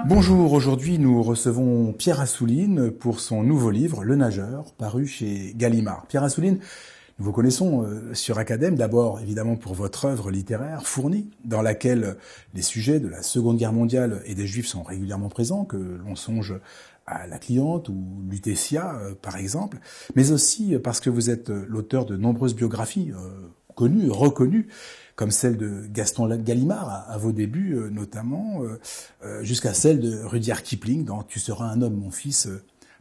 Bonjour, aujourd'hui nous recevons Pierre Assouline pour son nouveau livre, Le Nageur, paru chez Gallimard. Pierre Assouline, nous vous connaissons sur Acadème, d'abord évidemment pour votre œuvre littéraire fournie, dans laquelle les sujets de la Seconde Guerre mondiale et des Juifs sont régulièrement présents, que l'on songe à La Cliente ou Lutetia par exemple, mais aussi parce que vous êtes l'auteur de nombreuses biographies connues, reconnues, comme celle de Gaston Gallimard à vos débuts notamment, jusqu'à celle de Rudyard Kipling dans Tu seras un homme, mon fils,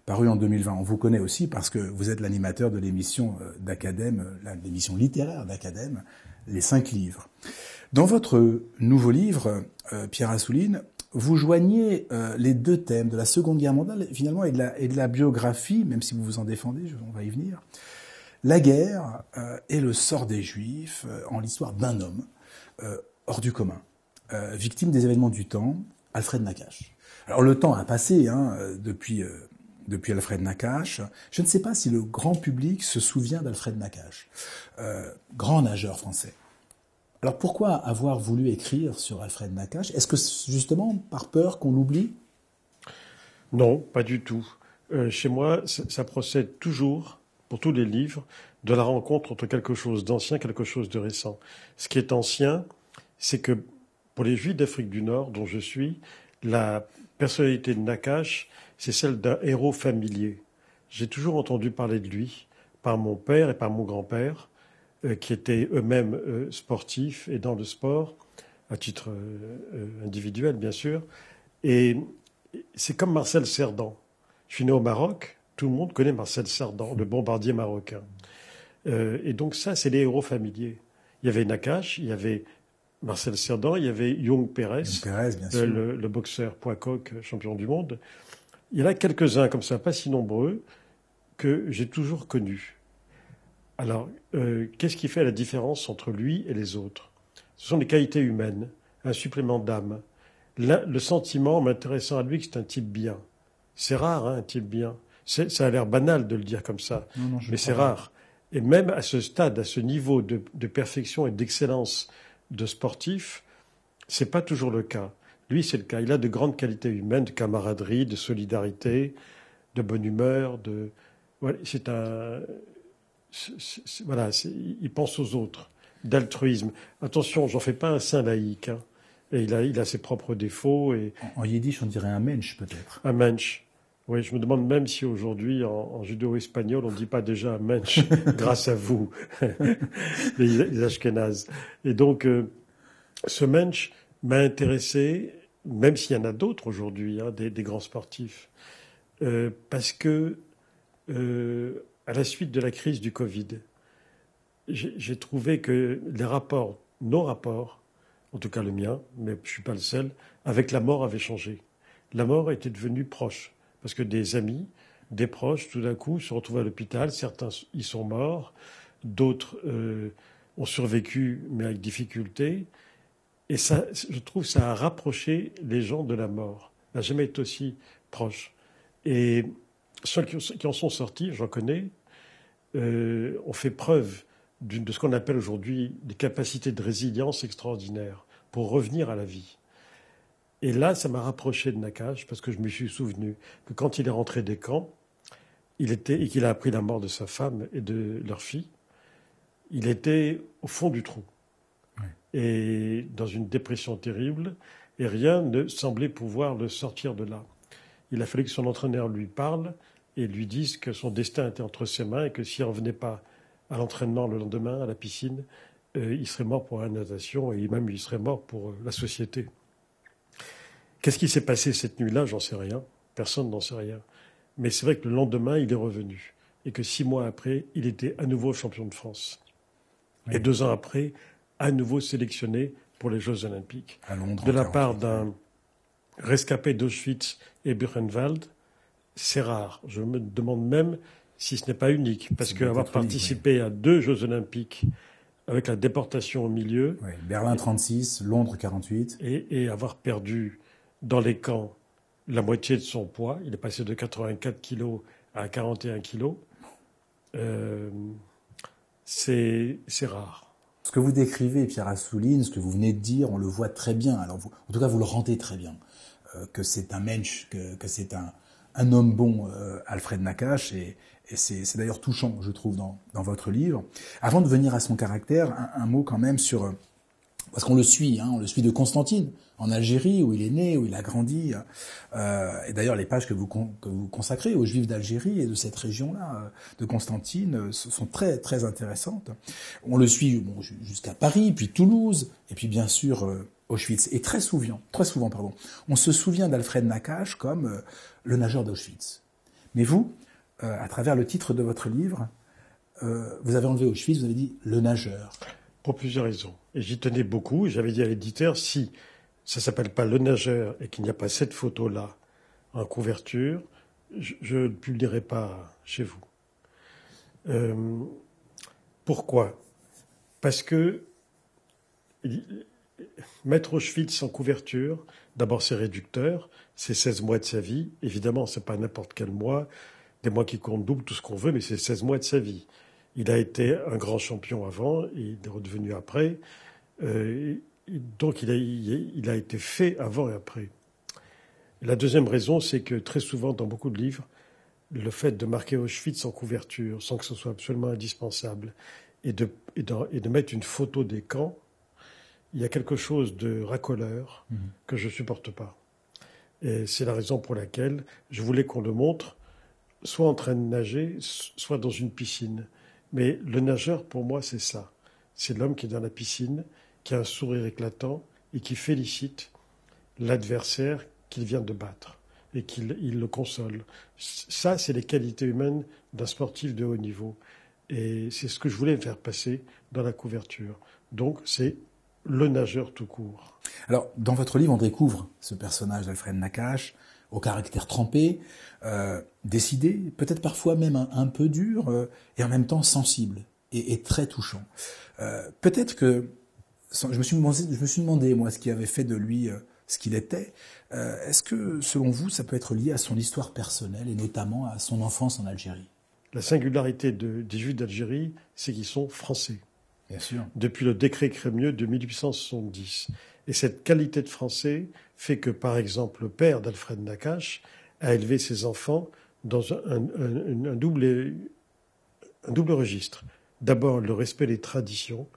paru en 2020. On vous connaît aussi parce que vous êtes l'animateur de l'émission d'Acadème, l'émission littéraire d'Acadème, Les 5 livres. Dans votre nouveau livre, Pierre Assouline, vous joignez les deux thèmes de la Seconde Guerre mondiale finalement et de la biographie, même si vous vous en défendez, on va y venir. La guerre et le sort des Juifs en l'histoire d'un homme hors du commun, victime des événements du temps, Alfred Nakache. Alors le temps a passé depuis Alfred Nakache. Je ne sais pas si le grand public se souvient d'Alfred Nakache, grand nageur français. Alors pourquoi avoir voulu écrire sur Alfred Nakache? Est-ce que justement par peur qu'on l'oublie? Non, pas du tout. Chez moi, ça procède toujours, pour tous les livres, de la rencontre entre quelque chose d'ancien et quelque chose de récent. Ce qui est ancien, c'est que pour les Juifs d'Afrique du Nord, dont je suis, la personnalité de Nakache, c'est celle d'un héros familier. J'ai toujours entendu parler de lui par mon père et par mon grand-père, qui étaient eux-mêmes sportifs et dans le sport, à titre individuel bien sûr. Et c'est comme Marcel Cerdan. Je suis né au Maroc, tout le monde connaît Marcel Cerdan, le bombardier marocain. Et donc ça, c'est les héros familiers. Il y avait Nakache, il y avait Marcel Cerdan, il y avait Young Pérez, le boxeur poids coq, champion du monde. Il y en a quelques-uns comme ça, pas si nombreux, que j'ai toujours connus. Alors, qu'est-ce qui fait la différence entre lui et les autres? Ce sont les qualités humaines, un supplément d'âme. Le sentiment m'intéressant à lui que c'est un type bien. C'est rare, un type bien. Ça a l'air banal de le dire comme ça, mais c'est rare. Et même à ce stade, à ce niveau de perfection et d'excellence de sportif, c'est pas toujours le cas. Lui, c'est le cas. Il a de grandes qualités humaines, de camaraderie, de solidarité, de bonne humeur. Voilà, il pense aux autres, d'altruisme. Attention, j'en fais pas un saint laïque. Et il a ses propres défauts. En yiddish, on dirait un mensch, peut-être. Un mensch. Oui, je me demande même si aujourd'hui, en judéo-espagnol, on ne dit pas déjà un mensch, grâce à vous, les Ashkénazes. Et donc, ce mensch m'a intéressé, même s'il y en a d'autres aujourd'hui, des grands sportifs, parce que, à la suite de la crise du Covid, j'ai trouvé que nos rapports, en tout cas le mien, mais je ne suis pas le seul, avec la mort avaient changé. La mort était devenue proche. Parce que des amis, des proches, tout d'un coup, se retrouvent à l'hôpital. Certains y sont morts, d'autres ont survécu, mais avec difficulté. Et ça, je trouve, ça a rapproché les gens de la mort. Ça n'a jamais été aussi proche. Et ceux qui en sont sortis, j'en connais, ont fait preuve de ce qu'on appelle aujourd'hui des capacités de résilience extraordinaires pour revenir à la vie. Et là, ça m'a rapproché de Nakache parce que je me suis souvenu que quand il est rentré des camps, et qu'il a appris la mort de sa femme et de leur fille, il était au fond du trou. Oui. Et dans une dépression terrible, et rien ne semblait pouvoir le sortir de là. Il a fallu que son entraîneur lui parle et lui dise que son destin était entre ses mains et que s'il ne revenait pas à l'entraînement le lendemain, à la piscine, il serait mort pour la natation et même il serait mort pour la société. Qu'est-ce qui s'est passé cette nuit-là? J'en sais rien. Personne n'en sait rien. Mais c'est vrai que le lendemain, il est revenu. Et que 6 mois après, il était à nouveau champion de France. Oui. Et 2 ans après, à nouveau sélectionné pour les Jeux Olympiques. À Londres, de la part d'un rescapé d'Auschwitz et Buchenwald, c'est rare. Je me demande même si ce n'est pas unique. Parce qu'avoir participé à 2 Jeux Olympiques avec la déportation au milieu... Oui, Berlin 36, Londres 48. Et avoir perdu... dans les camps, la moitié de son poids. Il est passé de 84 kilos à 41 kilos. C'est rare. Ce que vous décrivez, Pierre Assouline, ce que vous venez de dire, on le voit très bien. Alors, en tout cas, vous le rendez très bien. Que c'est un mensch, que c'est un homme bon, Alfred Nakache, et c'est d'ailleurs touchant, je trouve, dans votre livre. Avant de venir à son caractère, un mot quand même sur... Parce qu'on le suit, on le suit de Constantine, en Algérie, où il est né, où il a grandi. Et d'ailleurs, les pages que vous consacrez aux Juifs d'Algérie et de cette région-là, de Constantine, sont très, très intéressantes. On le suit jusqu'à Paris, puis Toulouse, et puis bien sûr Auschwitz. Et très souvent, on se souvient d'Alfred Nakache comme le nageur d'Auschwitz. Mais vous, à travers le titre de votre livre, vous avez enlevé Auschwitz, vous avez dit le nageur. Pour plusieurs raisons. Et j'y tenais beaucoup. J'avais dit à l'éditeur, si ça s'appelle pas Le Nageur et qu'il n'y a pas cette photo-là en couverture, je ne publierai pas chez vous. Pourquoi ? Parce que mettre Auschwitz en couverture, d'abord c'est réducteur, c'est 16 mois de sa vie. Évidemment, c'est pas n'importe quel mois, des mois qui comptent double, tout ce qu'on veut, mais c'est 16 mois de sa vie. Il a été un grand champion avant, il est redevenu après. Donc il a été fait avant et après. Et la deuxième raison, c'est que très souvent, dans beaucoup de livres, le fait de marquer Auschwitz en couverture, sans que ce soit absolument indispensable, et de mettre une photo des camps, il y a quelque chose de racoleur que je ne supporte pas. Et c'est la raison pour laquelle je voulais qu'on le montre, soit en train de nager, soit dans une piscine. Mais le nageur, pour moi, c'est ça. C'est l'homme qui est dans la piscine, qui a un sourire éclatant et qui félicite l'adversaire qu'il vient de battre et qu'il le console. Ça, c'est les qualités humaines d'un sportif de haut niveau. Et c'est ce que je voulais faire passer dans la couverture. Donc, c'est le nageur tout court. Alors, dans votre livre, on découvre ce personnage d'Alfred Nakache, au caractère trempé, décidé, peut-être parfois même un peu dur, et en même temps sensible et très touchant. Peut-être que je me suis demandé moi ce qui avait fait de lui ce qu'il était. Est-ce que selon vous, ça peut être lié à son histoire personnelle et notamment à son enfance en Algérie ? La singularité des Juifs d'Algérie, c'est qu'ils sont français. Bien sûr. Depuis le décret Crémieux de 1870. Et cette qualité de français fait que, par exemple, le père d'Alfred Nakache a élevé ses enfants dans un double registre. D'abord, le respect des traditions,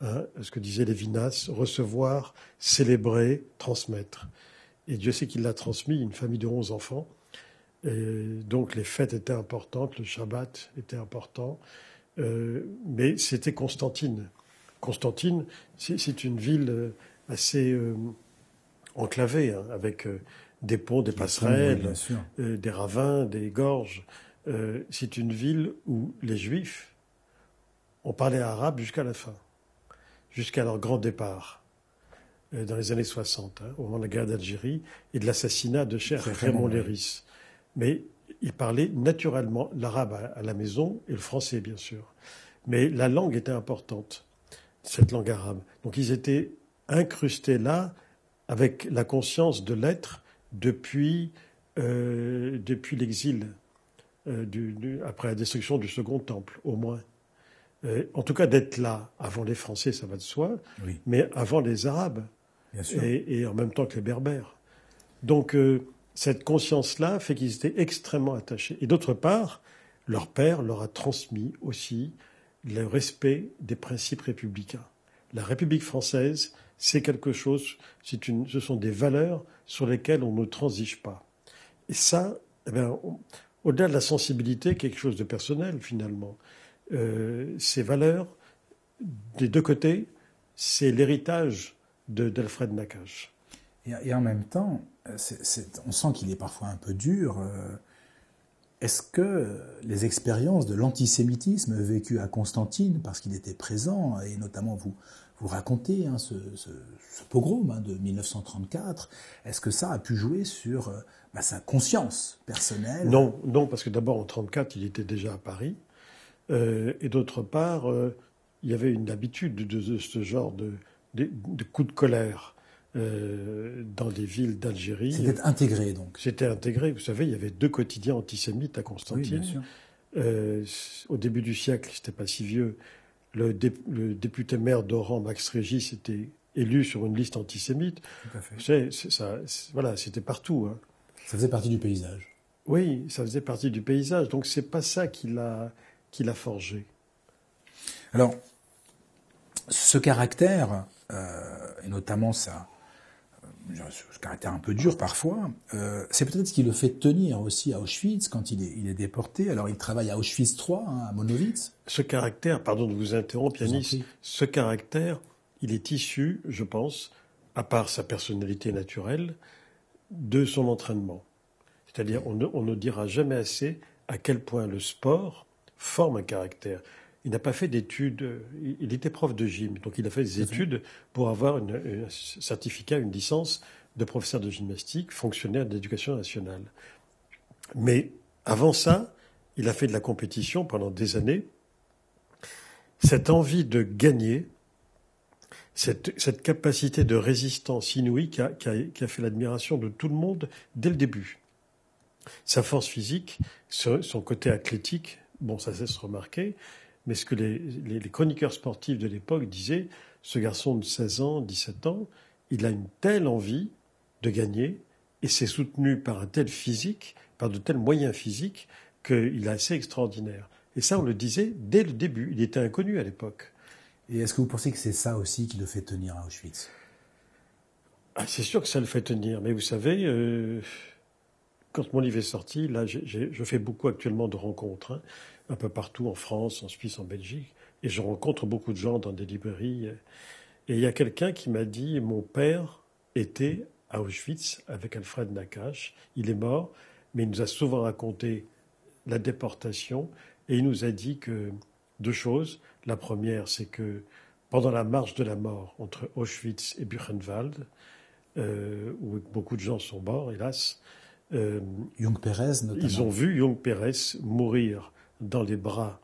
ce que disait Lévinas, recevoir, célébrer, transmettre. Et Dieu sait qu'il l'a transmis, une famille de 11 enfants. Et donc les fêtes étaient importantes, le Shabbat était important. Mais c'était Constantine. Constantine, c'est une ville assez enclavée, avec des ponts, des passerelles, des ravins, des gorges. C'est une ville où les Juifs ont parlé arabe jusqu'à la fin, jusqu'à leur grand départ, dans les années 60, au moment de la guerre d'Algérie et de l'assassinat de Cheikh Raymond Léris. Mais ils parlaient naturellement l'arabe à la maison et le français, bien sûr. Mais la langue était importante, cette langue arabe. Donc ils étaient incrustés là avec la conscience de l'être depuis l'exil, après la destruction du Second Temple, au moins. En tout cas, d'être là avant les Français, ça va de soi, oui. Mais avant les Arabes, bien sûr. Et en même temps que les Berbères. Donc cette conscience-là fait qu'ils étaient extrêmement attachés. Et d'autre part, leur père leur a transmis aussi le respect des principes républicains. La République française, c'est quelque chose, ce sont des valeurs sur lesquelles on ne transige pas. Et ça, au-delà de la sensibilité, quelque chose de personnel finalement. Ces valeurs, des deux côtés, c'est l'héritage d'Alfred Nakache. Et en même temps, on sent qu'il est parfois un peu dur. Est-ce que les expériences de l'antisémitisme vécues à Constantine, parce qu'il était présent, et notamment vous racontez ce pogrom de 1934, est-ce que ça a pu jouer sur sa conscience personnelle ? Non, parce que d'abord en 1934, il était déjà à Paris. Et d'autre part, il y avait une habitude de ce genre de coups de colère dans des villes d'Algérie. C'était intégré, donc. C'était intégré. Vous savez, il y avait 2 quotidiens antisémites à Constantine. Oui, bien sûr. Au début du siècle, c'était pas si vieux, le député maire d'Oran, Max Régis, était élu sur une liste antisémite. Tout à fait. Voilà, c'était partout. Hein. Ça faisait partie du paysage. Oui, ça faisait partie du paysage. Donc c'est pas ça qui l'a forgé. Alors, ce caractère, et notamment ce caractère un peu dur parfois, c'est peut-être ce qui le fait tenir aussi à Auschwitz quand il est déporté. Alors il travaille à Auschwitz III, à Monowitz. Ce caractère, pardon de vous interrompre, Yanis, ce caractère, il est issu, je pense, à part sa personnalité naturelle, de son entraînement. C'est-à-dire, on ne dira jamais assez à quel point le sport forme un caractère. Il n'a pas fait d'études, il était prof de gym, donc il a fait des études pour avoir un certificat, une licence de professeur de gymnastique, fonctionnaire de l'éducation nationale. Mais avant ça, il a fait de la compétition pendant des années. Cette envie de gagner, cette capacité de résistance inouïe qui a fait l'admiration de tout le monde dès le début. Sa force physique, son côté athlétique, bon, ça cesse remarquer, mais ce que les chroniqueurs sportifs de l'époque disaient, ce garçon de 16 ans, 17 ans, il a une telle envie de gagner, et c'est soutenu par un tel physique, par de tels moyens physiques, qu'il est assez extraordinaire. Et ça, on le disait dès le début. Il était inconnu à l'époque. Et est-ce que vous pensez que c'est ça aussi qui le fait tenir à Auschwitz ? C'est sûr que ça le fait tenir, mais vous savez... Quand mon livre est sorti, là, je fais beaucoup actuellement de rencontres, hein, un peu partout en France, en Suisse, en Belgique, et je rencontre beaucoup de gens dans des librairies. Et il y a quelqu'un qui m'a dit, mon père était à Auschwitz avec Alfred Nakache. Il est mort, mais il nous a souvent raconté la déportation, et il nous a dit que deux choses. La première, c'est que pendant la marche de la mort entre Auschwitz et Buchenwald, où beaucoup de gens sont morts, hélas, Young Pérez, notamment. Ils ont vu Young Pérez mourir dans les bras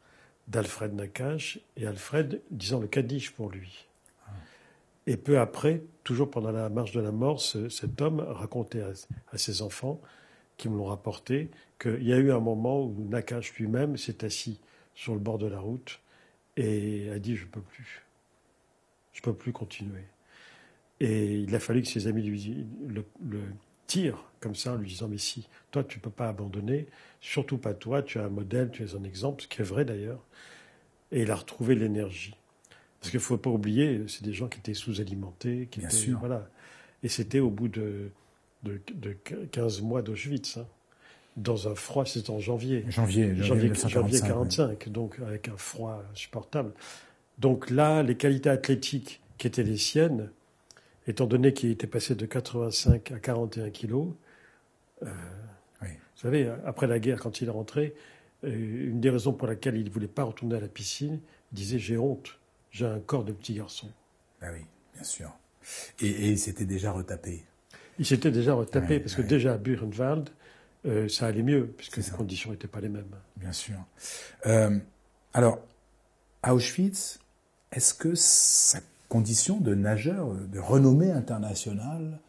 d'Alfred Nakache et Alfred disant le Kaddish pour lui. Ah. Et peu après, toujours pendant la marche de la mort, cet homme racontait à ses enfants, qui me l'ont rapporté, qu'il y a eu un moment où Nakache lui-même s'est assis sur le bord de la route et a dit « je peux plus continuer ». Et il a fallu que ses amis lui le tirent comme ça en lui disant « mais si, toi tu ne peux pas abandonner, surtout pas toi, tu as un modèle, tu es un exemple », ce qui est vrai d'ailleurs. Et il a retrouvé l'énergie. Parce qu'il ne faut pas oublier, c'est des gens qui étaient sous-alimentés. Bien sûr. Voilà. Et c'était au bout de 15 mois d'Auschwitz. Hein, dans un froid, c'était en janvier. Janvier 1945, oui. Donc avec un froid insupportable. Donc là, les qualités athlétiques qui étaient les siennes, étant donné qu'il était passé de 85 à 41 kilos, oui. Vous savez, après la guerre, quand il est rentré, une des raisons pour laquelle il ne voulait pas retourner à la piscine, il disait « j'ai honte, j'ai un corps de petit garçon ». Ah oui, bien sûr. Et il s'était déjà retapé. Il s'était déjà retapé, parce que déjà à Buchenwald, ça allait mieux, puisque les conditions n'étaient pas les mêmes. Bien sûr. Alors, à Auschwitz, est-ce que sa condition de nageur de renommée internationale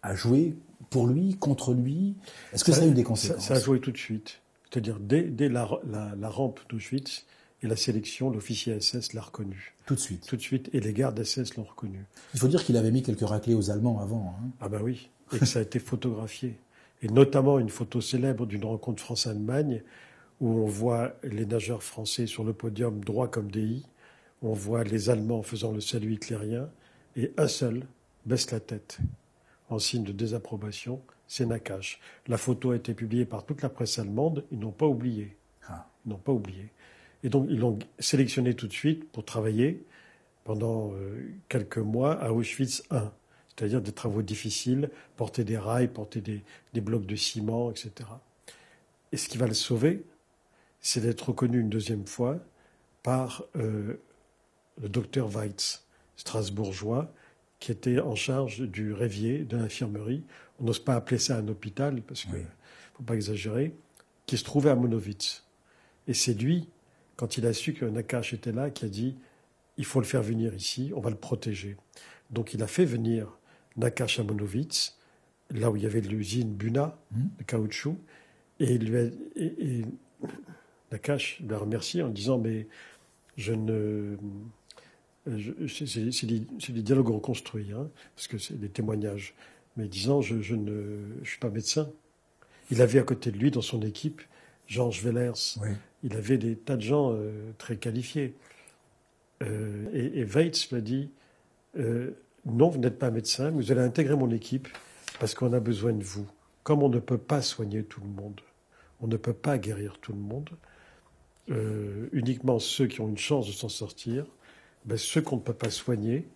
a joué pour lui, contre lui? Est-ce que ça a eu des conséquences? Ça a joué tout de suite. C'est-à-dire, dès la rampe d'Auschwitz et la sélection, l'officier SS l'a reconnu. Tout de suite. Tout de suite. Et les gardes SS l'ont reconnu. Il faut dire qu'il avait mis quelques raclées aux Allemands avant. Hein. Ah ben oui. Et que ça a été photographié. Et notamment une photo célèbre d'une rencontre France-Allemagne où on voit les nageurs français sur le podium droit comme des i. On voit les Allemands faisant le salut hitlérien. Et un seul baisse la tête en signe de désapprobation, c'est Nakache. La photo a été publiée par toute la presse allemande, ils n'ont pas oublié. Ils n'ont pas oublié. Et donc, ils l'ont sélectionné tout de suite pour travailler pendant quelques mois à Auschwitz I, c'est-à-dire des travaux difficiles, porter des rails, porter des blocs de ciment, etc. Et ce qui va le sauver, c'est d'être reconnu une deuxième fois par le docteur Weitz, strasbourgeois, qui était en charge du révier de l'infirmerie. On n'ose pas appeler ça un hôpital, parce qu'il ne faut pas exagérer, qui se trouvait à Monowitz. Et c'est lui, quand il a su que Nakache était là, qui a dit « il faut le faire venir ici, on va le protéger ». Donc il a fait venir Nakache à Monowitz, là où il y avait l'usine Buna, de caoutchouc, et Nakache l'a remercié en disant « mais Je ne, c'est des dialogues reconstruits, hein, parce que c'est des témoignages. Mais disant, je ne suis pas médecin. Il avait à côté de lui, dans son équipe, Georges Wellers. Oui. Il avait des tas de gens très qualifiés. Et Weitz m'a dit, non, vous n'êtes pas médecin, mais vous allez intégrer mon équipe parce qu'on a besoin de vous. Comme on ne peut pas soigner tout le monde, on ne peut pas guérir tout le monde, uniquement ceux qui ont une chance de s'en sortir, ben ceux qu'on ne peut pas soigner,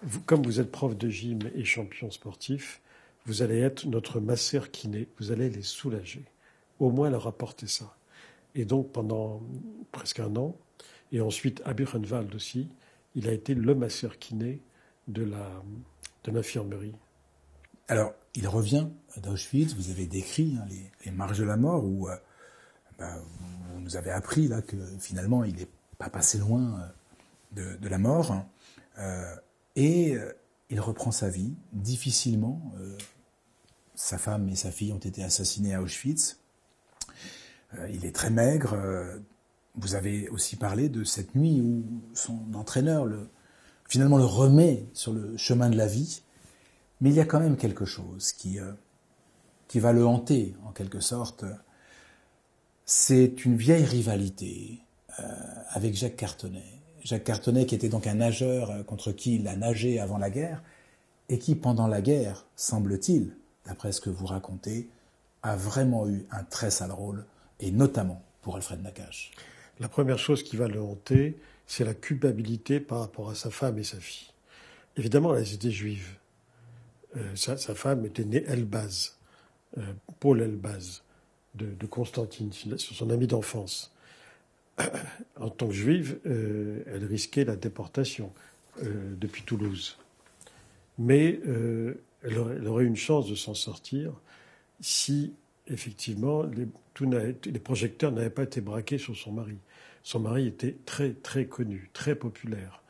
vous, comme vous êtes prof de gym et champion sportif, vous allez être notre masseur kiné, vous allez les soulager. Au moins leur apporter ça. Et donc pendant presque un an, et ensuite à Buchenwald aussi, il a été le masseur kiné de l'infirmerie. Alors, il revient d'Auschwitz, vous avez décrit hein, les marches de la mort, où vous nous avez appris là, que finalement il n'est pas passé loin de la mort, hein, et il reprend sa vie difficilement. Sa femme et sa fille ont été assassinées à Auschwitz. Il est très maigre. Vous avez aussi parlé de cette nuit où son entraîneur finalement le remet sur le chemin de la vie. Mais il y a quand même quelque chose qui va le hanter, en quelque sorte. C'est une vieille rivalité avec Jacques Cartonnet. Jacques Cartonnet qui était donc un nageur contre qui il a nagé avant la guerre et qui, pendant la guerre, semble-t-il, d'après ce que vous racontez, a vraiment eu un très sale rôle, et notamment pour Alfred Nakache. La première chose qui va le hanter, c'est la culpabilité par rapport à sa femme et sa fille. Évidemment, elles étaient juives. Sa femme était née Elbaz, Paul Elbaz, de Constantine, son ami d'enfance. En tant que juive, elle risquait la déportation depuis Toulouse. Mais elle aurait eu une chance de s'en sortir si, effectivement, les projecteurs n'avaient pas été braqués sur son mari. Son mari était très, très connu, très populaire.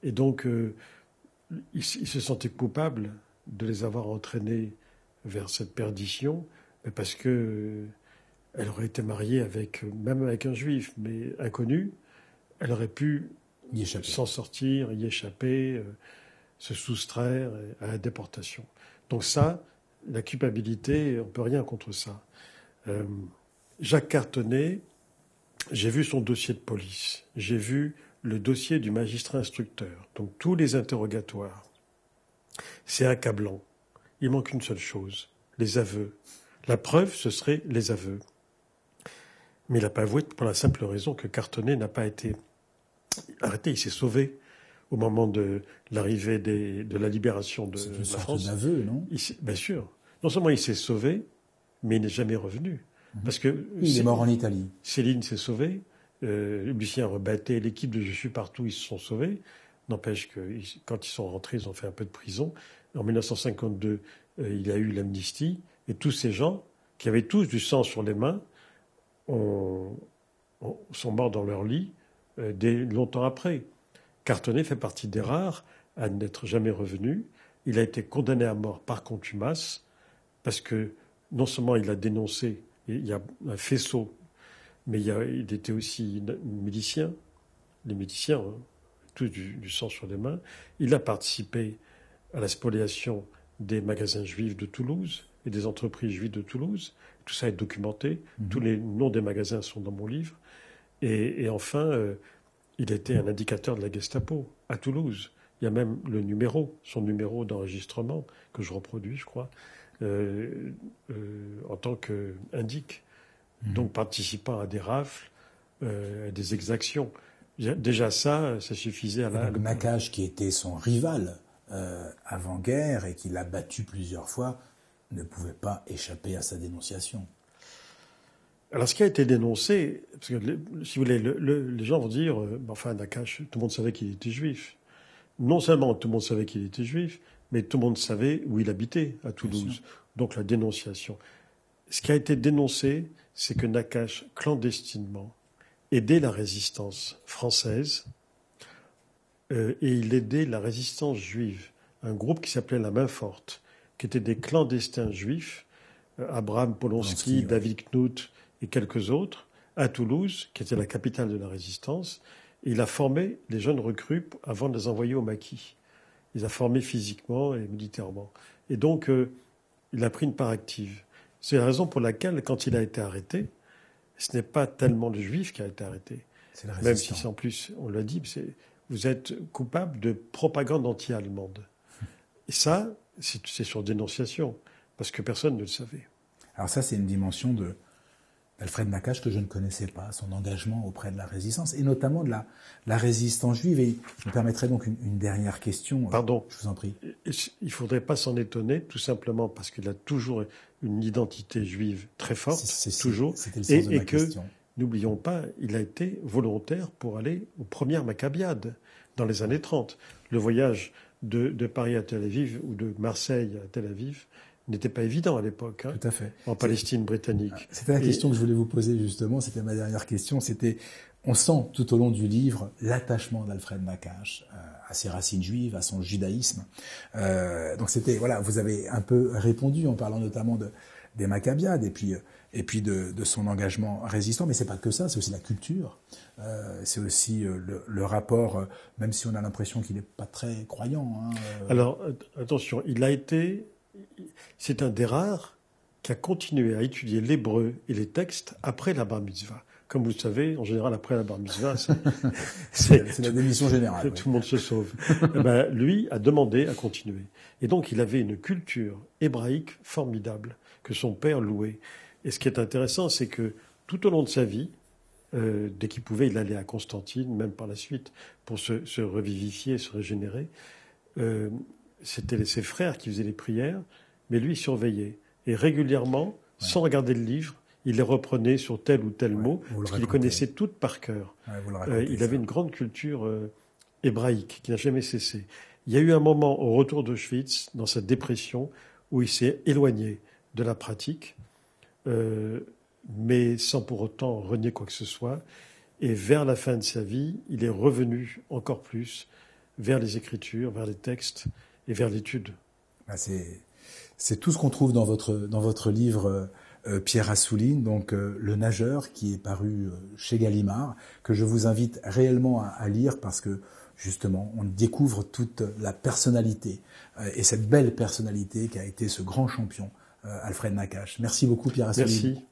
Et donc, il se sentait coupable de les avoir entraînés vers cette perdition, mais parce que elle aurait été mariée même avec un juif, mais inconnu, elle aurait pu s'en sortir, y échapper, se soustraire à la déportation. Donc ça, la culpabilité, on ne peut rien contre ça. Jacques Cartonnet, j'ai vu son dossier de police, j'ai vu le dossier du magistrat instructeur, donc tous les interrogatoires. C'est accablant. Il manque une seule chose, les aveux. La preuve, ce serait les aveux. Mais il n'a pas avoué pour la simple raison que Cartonnet n'a pas été arrêté. Il s'est sauvé au moment de l'arrivée de la libération de la France. C'est une sorte d'aveu, non ? Bien sûr. Non seulement il s'est sauvé, mais il n'est jamais revenu. Parce que il est mort en Italie. Céline s'est sauvée, Lucien Rebatté, l'équipe de Je suis partout, ils se sont sauvés. N'empêche que quand ils sont rentrés, ils ont fait un peu de prison. En 1952, il y a eu l'amnistie. Et tous ces gens, qui avaient tous du sang sur les mains, sont morts dans leur lit dès longtemps après. Cartonnet fait partie des rares à n'être jamais revenu. Il a été condamné à mort par contumace parce que non seulement il a dénoncé, il y a un faisceau, mais il était aussi milicien. Les miliciens, hein, tous du sang sur les mains. Il a participé à la spoliation des magasins juifs de Toulouse et des entreprises juives de Toulouse. Tout ça est documenté. Tous les noms des magasins sont dans mon livre. Et enfin, il était un indicateur de la Gestapo à Toulouse. Il y a même son numéro d'enregistrement, que je reproduis, je crois, en tant qu'indique. Donc participant à des rafles, à des exactions. Déjà ça suffisait à la... Nakache, qui était son rival avant-guerre et qui l'a battu plusieurs fois, ne pouvait pas échapper à sa dénonciation. Alors, ce qui a été dénoncé, parce que, si vous voulez, les gens vont dire, enfin, Nakache, tout le monde savait qu'il était juif. Non seulement tout le monde savait qu'il était juif, mais tout le monde savait où il habitait, à Toulouse. Donc, la dénonciation. Ce qui a été dénoncé, c'est que Nakache, clandestinement, aidait la résistance française, et il aidait la résistance juive. Un groupe qui s'appelait la Main Forte, qui était des clandestins juifs, Abraham Polonsky, ouais. David Knut et quelques autres, à Toulouse, qui était la capitale de la résistance. Et il a formé les jeunes recrues avant de les envoyer au maquis. Il les a formés physiquement et militairement. Et donc, il a pris une part active. C'est la raison pour laquelle, quand il a été arrêté, ce n'est pas tellement le juif qui a été arrêté. Même si c'est en plus, on l'a dit, vous êtes coupable de propagande anti-allemande. Et ça, c'est sur dénonciation, parce que personne ne le savait. Alors ça, c'est une dimension d'Alfred Nakache que je ne connaissais pas, son engagement auprès de la résistance, et notamment de la résistance juive. Et je me permettrai donc une dernière question. Pardon. Je vous en prie. Il ne faudrait pas s'en étonner, tout simplement parce qu'il a toujours une identité juive très forte, toujours. C'était le sens de ma question. N'oublions pas, il a été volontaire pour aller aux premières Maccabiades dans les années 30. Le voyage de Paris à Tel Aviv ou de Marseille à Tel Aviv n'était pas évident à l'époque. Tout à fait. En Palestine britannique. C'était la question que je voulais vous poser justement, c'était ma dernière question. On sent tout au long du livre l'attachement d'Alfred Nakache à ses racines juives, à son judaïsme. Donc vous avez un peu répondu en parlant notamment des Maccabiades et puis de son engagement résistant, mais c'est pas que ça, c'est aussi la culture, c'est aussi le rapport, même si on a l'impression qu'il n'est pas très croyant. Alors attention, c'est un des rares qui a continué à étudier l'hébreu et les textes après la bar mitzvah. Comme vous le savez, en général, après la bar mitzvah, c'est la démission générale. Tout le monde se sauve. Lui a demandé à continuer. Et donc, il avait une culture hébraïque formidable que son père louait. Et ce qui est intéressant, c'est que tout au long de sa vie, dès qu'il pouvait, il allait à Constantine, même par la suite, pour se revivifier, se régénérer. C'était ses frères qui faisaient les prières, mais lui, il surveillait. Et régulièrement, sans regarder le livre, il les reprenait sur tel ou tel mot, parce qu'il les connaissait toutes par cœur. Il avait une grande culture hébraïque qui n'a jamais cessé. Il y a eu un moment au retour d'Auschwitz, dans sa dépression, où il s'est éloigné de la pratique, mais sans pour autant renier quoi que ce soit. Et vers la fin de sa vie, il est revenu encore plus vers les écritures, vers les textes et vers l'étude. C'est tout ce qu'on trouve dans votre livre, Pierre Assouline, donc Le Nageur, qui est paru chez Gallimard, que je vous invite réellement à lire parce que justement, on découvre toute la personnalité et cette belle personnalité qu'a été ce grand champion, Alfred Nakache. Merci beaucoup, Pierre Assouline. Merci.